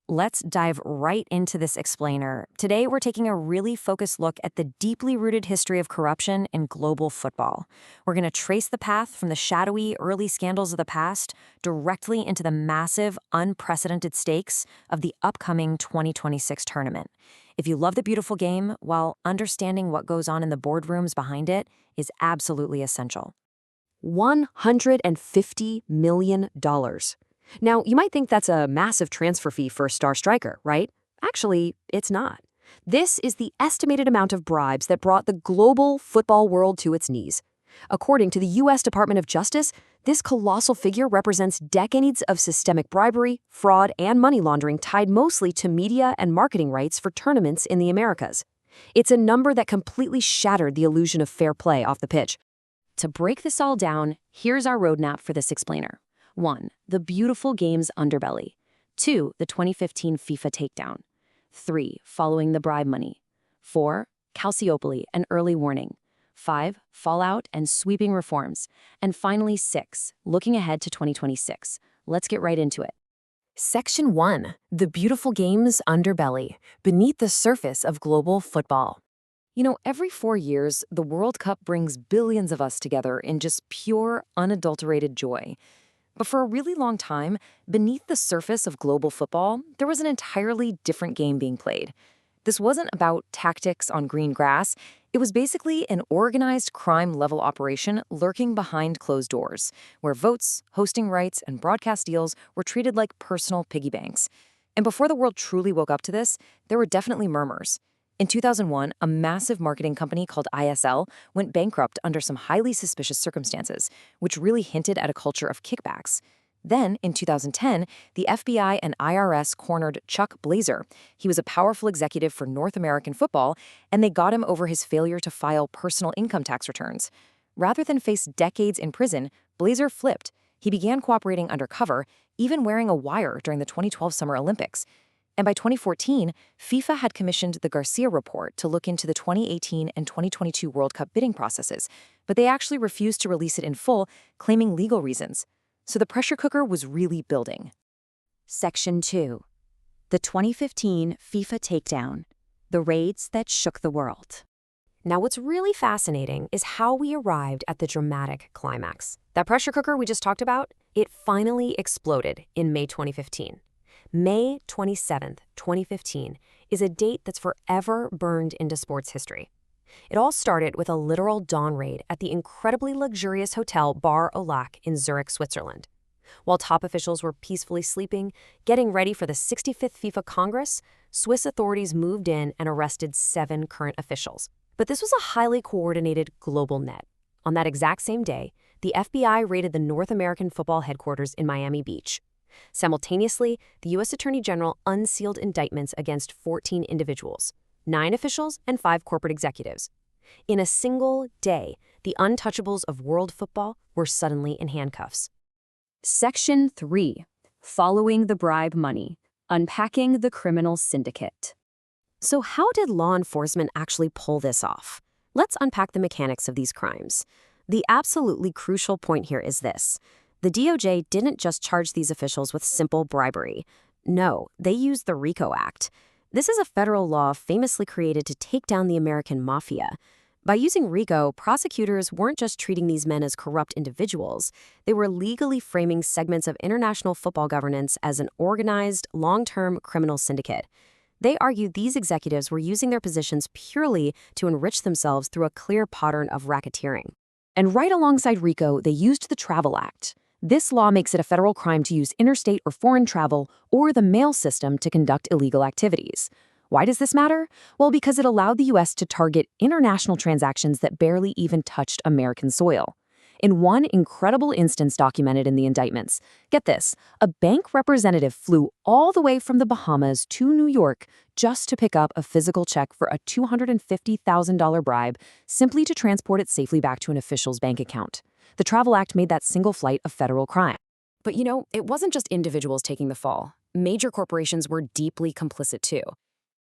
Let's dive right into this explainer. Today, we're taking a really focused look at the deeply rooted history of corruption in global football. We're going to trace the path from the shadowy early scandals of the past directly into the massive, unprecedented stakes of the upcoming 2026 tournament. If you love the beautiful game, well, understanding what goes on in the boardrooms behind it is absolutely essential. $150 million. Now, you might think that's a massive transfer fee for a star striker, right? Actually, it's not. This is the estimated amount of bribes that brought the global football world to its knees. According to the U.S. Department of Justice, this colossal figure represents decades of systemic bribery, fraud, and money laundering tied mostly to media and marketing rights for tournaments in the Americas. It's a number that completely shattered the illusion of fair play off the pitch. To break this all down, here's our roadmap for this explainer. 1. The beautiful game's underbelly. 2. The 2015 FIFA takedown. 3. Following the bribe money. 4. Calciopoli and early warning. 5. Fallout and sweeping reforms. And finally, 6. Looking ahead to 2026. Let's get right into it. Section 1. The beautiful game's underbelly, beneath the surface of global football. Every 4 years, the World Cup brings billions of us together in just pure, unadulterated joy. But for a really long time, beneath the surface of global football, there was an entirely different game being played. This wasn't about tactics on green grass. It was basically an organized crime-level operation lurking behind closed doors, where votes, hosting rights, and broadcast deals were treated like personal piggy banks. And before the world truly woke up to this, there were definitely murmurs. In 2001, a massive marketing company called ISL went bankrupt under some highly suspicious circumstances, which really hinted at a culture of kickbacks. Then, in 2010, the FBI and IRS cornered Chuck Blazer. He was a powerful executive for North American football, and they got him over his failure to file personal income tax returns. Rather than face decades in prison, Blazer flipped. He began cooperating undercover, even wearing a wire during the 2012 Summer Olympics. And by 2014, FIFA had commissioned the Garcia Report to look into the 2018 and 2022 World Cup bidding processes, but they actually refused to release it in full, claiming legal reasons. So the pressure cooker was really building. Section 2. The 2015 FIFA takedown. The raids that shook the world. Now, what's really fascinating is how we arrived at the dramatic climax. That pressure cooker we just talked about, it finally exploded in May 2015. May 27th, 2015 is a date that's forever burned into sports history. It all started with a literal dawn raid at the incredibly luxurious hotel Bar au Lac in Zurich, Switzerland. While top officials were peacefully sleeping, getting ready for the 65th FIFA Congress, Swiss authorities moved in and arrested 7 current officials. But this was a highly coordinated global net. On that exact same day, the FBI raided the North American football headquarters in Miami Beach. Simultaneously, the U.S. Attorney General unsealed indictments against 14 individuals, 9 officials and 5 corporate executives. In a single day, the untouchables of world football were suddenly in handcuffs. Section 3. Following the bribe money. Unpacking the criminal syndicate. So how did law enforcement actually pull this off? Let's unpack the mechanics of these crimes. The absolutely crucial point here is this. The DOJ didn't just charge these officials with simple bribery. No, they used the RICO Act. This is a federal law famously created to take down the American mafia. By using RICO, prosecutors weren't just treating these men as corrupt individuals. They were legally framing segments of international football governance as an organized, long-term criminal syndicate. They argued these executives were using their positions purely to enrich themselves through a clear pattern of racketeering. And right alongside RICO, they used the Travel Act. This law makes it a federal crime to use interstate or foreign travel or the mail system to conduct illegal activities. Why does this matter? Well, because it allowed the U.S. to target international transactions that barely even touched American soil. In one incredible instance documented in the indictments, get this, a bank representative flew all the way from the Bahamas to New York just to pick up a physical check for a $250,000 bribe simply to transport it safely back to an official's bank account. The Travel Act made that single flight a federal crime. But it wasn't just individuals taking the fall. Major corporations were deeply complicit too.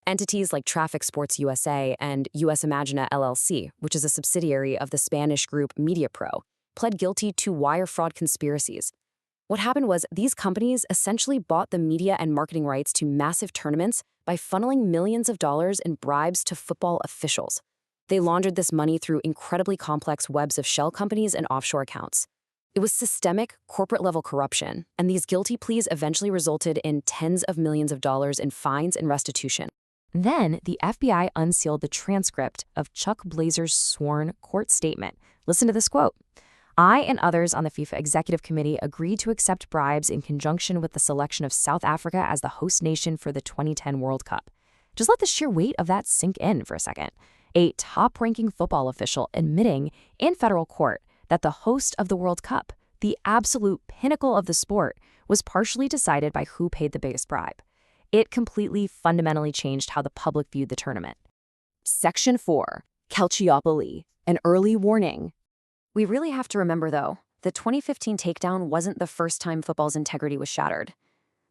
Entities like Traffic Sports USA and US Imagina LLC, which is a subsidiary of the Spanish group MediaPro, pled guilty to wire fraud conspiracies. What happened was these companies essentially bought the media and marketing rights to massive tournaments by funneling millions of dollars in bribes to football officials. They laundered this money through incredibly complex webs of shell companies and offshore accounts. It was systemic, corporate-level corruption, and these guilty pleas eventually resulted in tens of millions of dollars in fines and restitution. Then, the FBI unsealed the transcript of Chuck Blazer's sworn court statement. Listen to this quote. "I and others on the FIFA Executive Committee agreed to accept bribes in conjunction with the selection of South Africa as the host nation for the 2010 World Cup." Just let the sheer weight of that sink in for a second. A top-ranking football official admitting in federal court that the host of the World Cup, the absolute pinnacle of the sport, was partially decided by who paid the biggest bribe. It completely fundamentally changed how the public viewed the tournament. Section 4. Calciopoli, an early warning. We really have to remember, though, the 2015 takedown wasn't the first time football's integrity was shattered.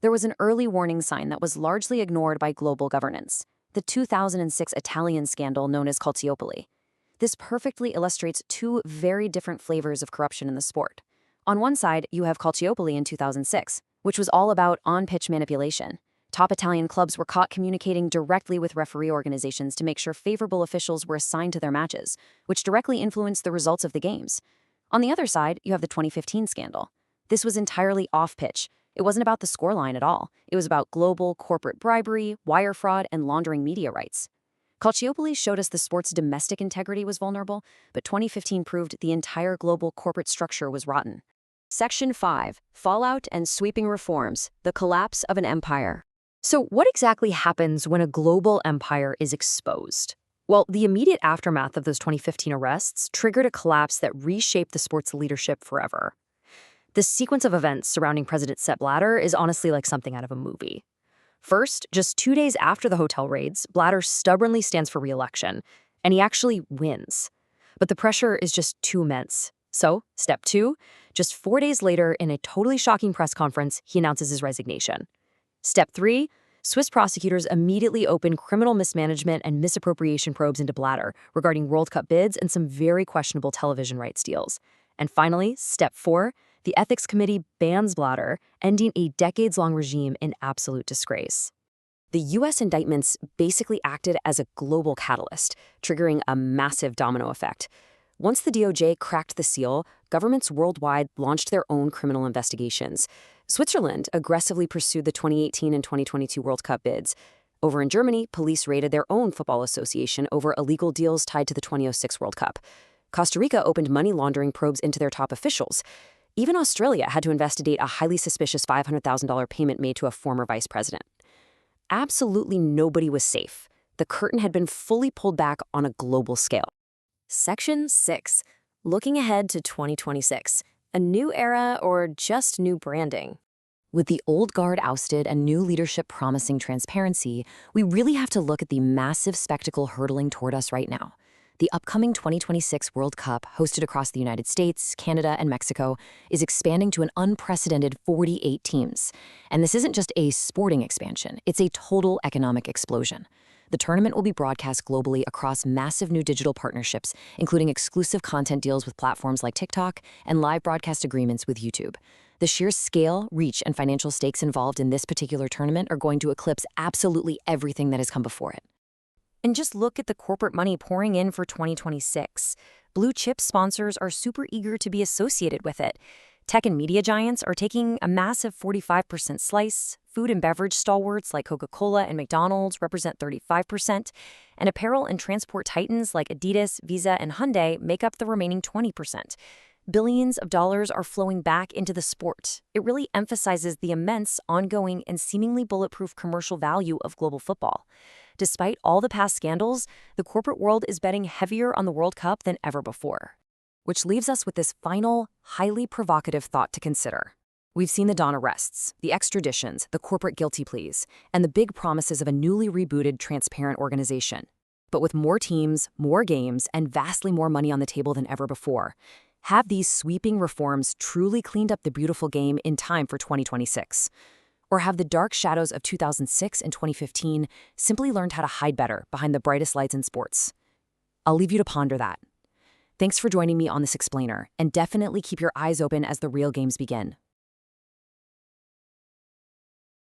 There was an early warning sign that was largely ignored by global governance, the 2006 Italian scandal known as Calciopoli. This perfectly illustrates two very different flavors of corruption in the sport. On one side, you have Calciopoli in 2006, which was all about on-pitch manipulation. Top Italian clubs were caught communicating directly with referee organizations to make sure favorable officials were assigned to their matches, which directly influenced the results of the games. On the other side, you have the 2015 scandal. This was entirely off-pitch. It wasn't about the scoreline at all. It was about global corporate bribery, wire fraud, and laundering media rights. Calciopoli showed us the sport's domestic integrity was vulnerable, but 2015 proved the entire global corporate structure was rotten. Section 5. Fallout and Sweeping Reforms, the Collapse of an Empire. So what exactly happens when a global empire is exposed? Well, the immediate aftermath of those 2015 arrests triggered a collapse that reshaped the sport's leadership forever. The sequence of events surrounding President Sepp Blatter is honestly like something out of a movie. First, just 2 days after the hotel raids, Blatter stubbornly stands for re-election, and he actually wins. But the pressure is just too immense. So, step 2, just 4 days later, in a totally shocking press conference, he announces his resignation. Step 3, Swiss prosecutors immediately open criminal mismanagement and misappropriation probes into Blatter regarding World Cup bids and some very questionable television rights deals. And finally, step 4, the Ethics Committee bans Blatter, ending a decades-long regime in absolute disgrace. The U.S. indictments basically acted as a global catalyst, triggering a massive domino effect. Once the DOJ cracked the seal, governments worldwide launched their own criminal investigations. Switzerland aggressively pursued the 2018 and 2022 World Cup bids. Over in Germany, police raided their own football association over illegal deals tied to the 2006 World Cup. Costa Rica opened money laundering probes into their top officials. Even Australia had to investigate a highly suspicious $500,000 payment made to a former vice president. Absolutely nobody was safe. The curtain had been fully pulled back on a global scale. Section 6. Looking ahead to 2026. A new era or just new branding? With the old guard ousted and new leadership promising transparency, we really have to look at the massive spectacle hurtling toward us right now. The upcoming 2026 World Cup, hosted across the United States, Canada, and Mexico, is expanding to an unprecedented 48 teams. And this isn't just a sporting expansion, it's a total economic explosion. The tournament will be broadcast globally across massive new digital partnerships, including exclusive content deals with platforms like TikTok and live broadcast agreements with YouTube. The sheer scale, reach, and financial stakes involved in this particular tournament are going to eclipse absolutely everything that has come before it. And just look at the corporate money pouring in for 2026. Blue chip sponsors are super eager to be associated with it. Tech and media giants are taking a massive 45% slice. Food and beverage stalwarts like Coca-Cola and McDonald's represent 35%. And apparel and transport titans like Adidas, Visa, and Hyundai make up the remaining 20%. Billions of dollars are flowing back into the sport. It really emphasizes the immense, ongoing, and seemingly bulletproof commercial value of global football. Despite all the past scandals, the corporate world is betting heavier on the World Cup than ever before. Which leaves us with this final, highly provocative thought to consider. We've seen the Dawn arrests, the extraditions, the corporate guilty pleas, and the big promises of a newly rebooted, transparent organization. But with more teams, more games, and vastly more money on the table than ever before, have these sweeping reforms truly cleaned up the beautiful game in time for 2026? Or have the dark shadows of 2006 and 2015 simply learned how to hide better behind the brightest lights in sports? I'll leave you to ponder that. Thanks for joining me on this explainer, and definitely keep your eyes open as the real games begin.